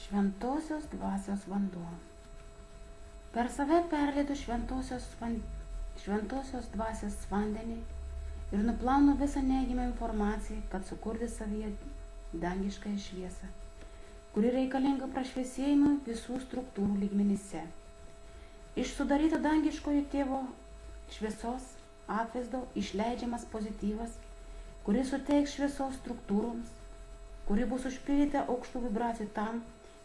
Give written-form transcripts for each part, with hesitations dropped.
Šventosios dvasios vanduo. Per save perleidu šventosios dvasios vandenį ir nuplaunu visą neigiamą informaciją, kad sukurti savyje dangiškąją šviesą, kuri reikalinga prašviesėjimui visų struktūrų lygmenyse. Iš sudaryto dangiškojo tėvo šviesos atvaizdo išleidžiamas pozityvas, kuris suteiks šviesos struktūroms, kuri bus užpildyta aukštų vibracijų tam,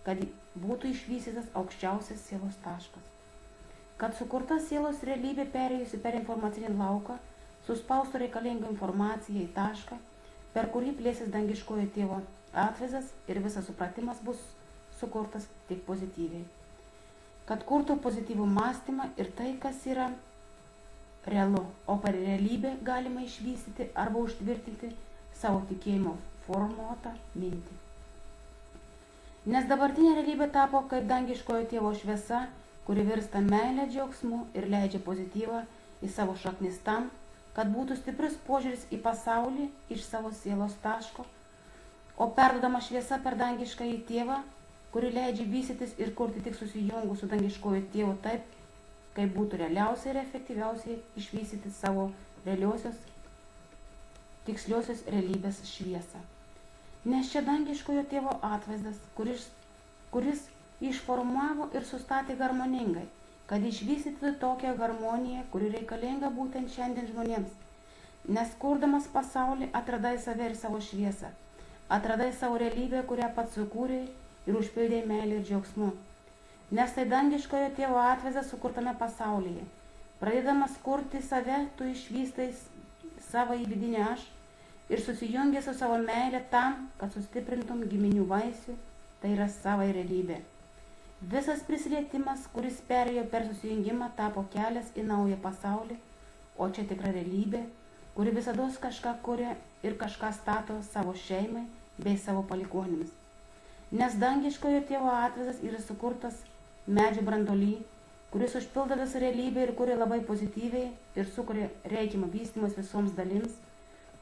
kad būtų išvystytas aukščiausias sielos taškas. Kad sukurta sielos realybė perėjusi per informacinį lauką, suspaustų reikalingą informaciją į tašką, per kurį plėsis dangiškojo tėvo atvaizdas ir visas supratimas bus sukurtas tik pozityviai. Kad kurtų pozityvų mąstymą ir tai, kas yra realu, o per realybę galima išvystyti arba užtvirtinti savo tikėjimo formuotą mintį. Nes dabartinė realybė tapo kaip dangiškojo tėvo šviesa, kuri virsta meilę džiaugsmu ir leidžia pozityvą į savo šaknis tam, kad būtų stiprus požiūris į pasaulį iš savo sielos taško, o perdodama šviesa per dangiškąjį tėvą, kuri leidžia vystytis ir kurti tik susijungus su dangiškojo tėvu taip, kaip būtų realiausiai ir efektyviausiai išvystyti savo realiosios, tiksliosios realybės šviesą. Nes čia dangiškojo tėvo atvaizdas, kuris išformavo ir sustatė harmoningai, kad išvystytų tokią harmoniją, kuri reikalinga būtent šiandien žmonėms. Nes kurdamas pasaulį atradai save ir savo šviesą, atradai savo realybę, kurią pats sukūrė ir užpildė meilę ir džiaugsmu. Nes tai dangiškojo tėvo atvaizdas sukurtame pasaulyje. Pradėdamas kurti save, tu išvystai savo vidinį aš ir susijungi su savo meilė tam, kad sustiprintum giminių vaisių, tai yra savai realybė. Visas prisilietimas, kuris perėjo per susijungimą, tapo kelias į naują pasaulį, o čia tikra realybė, kuri visados kažką kuria ir kažką stato savo šeimai bei savo palikuonims. Nes dangiškojo tėvo atvaizdas yra sukurtas medžio branduoly, kuris užpildo visą realybę ir kuria labai pozityviai ir sukuria reikiamą vystymas visoms dalims,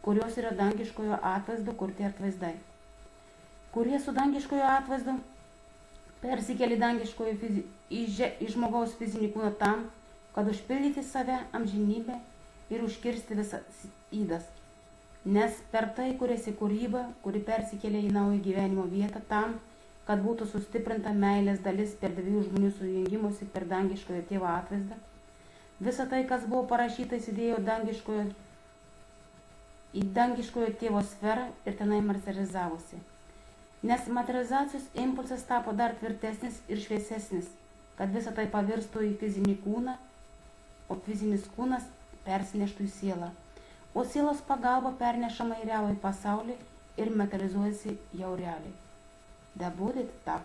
kurios yra dangiškojo atvaizdo kurti atvaizdai, kurie su dangiškojo atvaizdu persikėlė į žmogaus fizinį kūną tam, kad užpildyti save amžinybę ir užkirsti visas ydas. Nes per tai kuriasi kūryba, kuri persikėlė į naują gyvenimo vietą tam, kad būtų sustiprinta meilės dalis per dviejų žmonių sujungimusi per dangiškojo tėvo atvaizdą. Visa tai, kas buvo parašyta, įsidėjo į dangiškojo tėvo sferą ir tenai materializavosi. Nes materializacijos impulsas tapo dar tvirtesnis ir šviesesnis, kad visa tai pavirstų į fizinį kūną, o fizinis kūnas persineštų į sielą, o sielos pagalba pernešama į realų pasaulį ir materializuojasi jau realiai. Da будет так.